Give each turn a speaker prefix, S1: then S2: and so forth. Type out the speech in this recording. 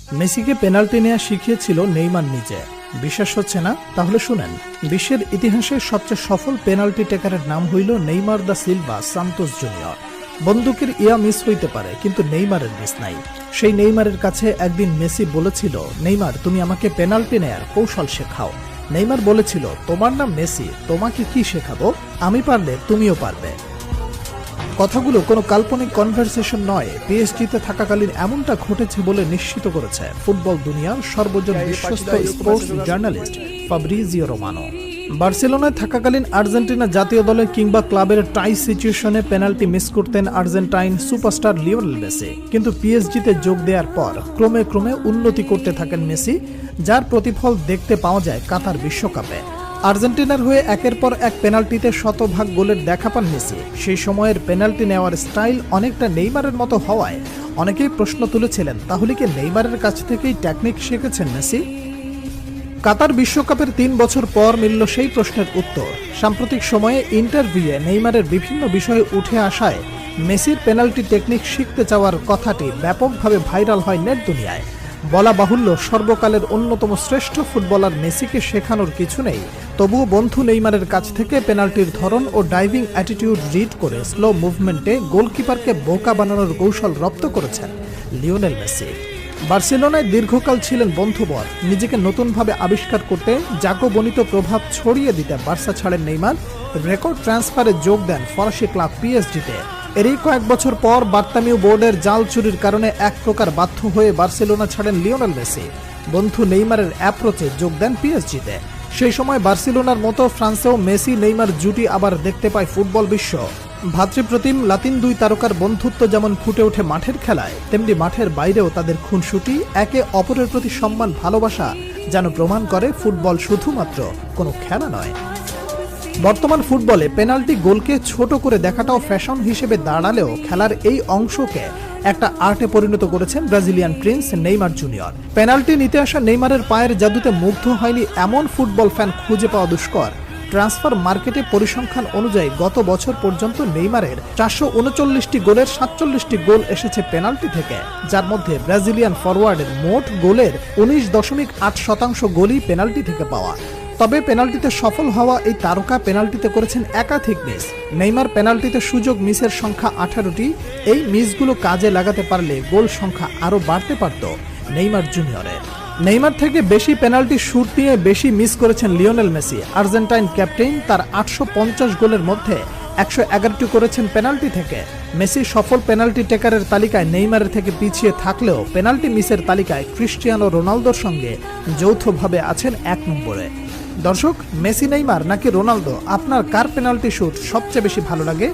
S1: মেসিকে পেনাল্টি নেওয়া শিখিয়েছিল নেইমার নিজে। বিশ্বাস হচ্ছে না? তাহলে শুনেন। বিশ্বের ইতিহাসে সবচেয়ে সফল পেনাল্টি টেকারের নাম হইল Neymar da Silva Santos junior. বন্দুকের ইয়া মিস হইতে পারে, কিন্তু নেইমারের মিস নাই। সেই নেইমারের কাছে একদিন মেসি বলেছিল, নেইমার তুমি আমাকে পেনাল্টি নেয়ার কৌশল শেখাও। নেইমার বলেছিল, তোমার নাম মেসি, তোমাকে কি শেখাবো, আমি পারলে তুমিও পারবে। কথাগুলো কোনো কাল্পনিক কনভারসেশন নয়, পিএসজিতে থাকাকালীন এমনটা ঘটেছে বলে নিশ্চিত করেছে ফুটবল দুনিয়ার সর্বজন বিশ্বস্ত স্পোর্টস জার্নালিস্ট ফাব্রিজিও রোমানো। বার্সেলোনায় থাকাকালীন আর্জেন্টিনা জাতীয় দলে কিংবা ক্লাবের টাই সিচুয়েশনে পেনাল্টি মিস করতেন আর্জেন্টাইন সুপারস্টার লিওনেল মেসি। কিন্তু পিএসজিতে যোগ দেওয়ার পর ক্রমে ক্রমে উন্নতি করতে থাকেন মেসি, যার প্রতিফল দেখতে পাওয়া যায় কাতার বিশ্বকাপে। আর্জেন্টিনার হয়ে একের পর এক পেনাল্টিতে শতভাগ গোলের দেখা পান মেসি। সেই সময়ের পেনাল্টি নেওয়ার স্টাইল অনেকটা নেইমারের মতো হওয়ায় অনেকেই প্রশ্ন তুলেছিলেন, তাহলে কি নেইমারের কাছ থেকেই টেকনিক শিখেছেন মেসি? কাতার বিশ্বকাপের 3 বছর পর মিলল সেই প্রশ্নের উত্তর। সাম্প্রতিক সময়ে ইন্টারভিউয়ে নেইমারের বিভিন্ন বিষয়ে উঠে আসায় মেসির পেনাল্টি টেকনিক শিখতে চাওয়ার কথাটি ব্যাপকভাবে ভাইরাল হয় নেট দুনিয়ায়। বলা বাহুল্য, সর্বকালের অন্যতম শ্রেষ্ঠ ফুটবলার মেসিকে শেখানোর কিছু নেই, তবুও বন্ধু নেইমারের কাছ থেকে পেনাল্টির ধরন ও ডাইভিং অ্যাটিটিউড রিড করে স্লো মুভমেন্টে গোলকিপারকে বোকা বানানোর কৌশল রপ্ত করেছেন লিওনেল মেসি। বার্সেলোনায় দীর্ঘকাল ছিলেন বন্ধুবর। নিজেকে নতুনভাবে আবিষ্কার করতে জাকবনিত প্রভাব ছড়িয়ে দিতে বার্সা ছাড়েন নেইমার। রেকর্ড ট্রান্সফারে যোগ দেন ফরাসি ক্লাব পিএসজিতে। এরই কয়েক বছর পর বার্তামিউ বোর্ডের জাল চুরির কারণে এক প্রকার বাধ্য হয়ে বার্সেলোনা ছাড়েন লিওনেল মেসি। বন্ধু নেইমারের অ্যাপ্রোচে যোগ দেন পিএসজিতে। সেই সময় বার্সেলোনার মতো ফ্রান্সেও মেসি নেইমার জুটি আবার দেখতে পায় ফুটবল বিশ্ব। ভাতৃপ্রতিম লাতিন দুই তারকার বন্ধুত্ব যেমন ফুটে ওঠে মাঠের খেলায়, তেমনি মাঠের বাইরেও তাদের খুনসুটি, একে অপরের প্রতি সম্মান, ভালোবাসা যেন প্রমাণ করে ফুটবল শুধুমাত্র কোনো খেলা নয়। বর্তমান ফুটবলে পেনাল্টি গোলকে ছোট করে দেখাটাও ফ্যাশন হিসেবে দাঁড়ালেও খেলার এই অংশকে একটা আর্টে পরিণত করেছেন Brazilian Prince Neymar junior. Penalty নিতে আসা নেইমারের পায়ের জাদুতে মুগ্ধ হয়নি এমন ফুটবল ফ্যান খুঁজে পাওয়া দুষ্কর। ট্রান্সফার মার্কেটে পরিসংখ্যান অনুযায়ী গত বছর পর্যন্ত নেইমারের 439টি গোলের 47টি গোল এসেছে পেনাল্টি থেকে, যার মধ্যে ব্রাজিলিয়ান ফরওয়ার্ডের মোট গোলের 19.8% গোলই পেনাল্টি থেকে পাওয়া। তবে পেনাল্টিতে সফল হওয়া এই তারকা পেনাল্টিতে করেছেন একাধিক মিস। নেইমার পেনাল্টিতে সুযোগ মিসের সংখ্যা 18টি। এই মিসগুলো কাজে লাগাতে পারলে গোল সংখ্যা আরও বাড়তে পারত নেইমার জুনিয়রের। নেইমার থেকে বেশি পেনাল্টি শুট নিয়ে বেশি মিস করেছেন লিওনেল মেসি। আর্জেন্টাইন ক্যাপ্টেন তার 850 গোলের মধ্যে 111টি করেছেন পেনাল্টি থেকে। মেসি সফল পেনাল্টি টেকারের তালিকায় নেইমারের থেকে পিছিয়ে থাকলেও পেনাল্টি মিসের তালিকায় ক্রিস্টিয়ানো রোনালদোর সঙ্গে যৌথভাবে আছেন 1 নম্বরে। দর্শক, মেসি নেইমার নাকি রোনালদো, আপনার কার পেনাল্টি শুট সবচেয়ে বেশি ভালো লাগে?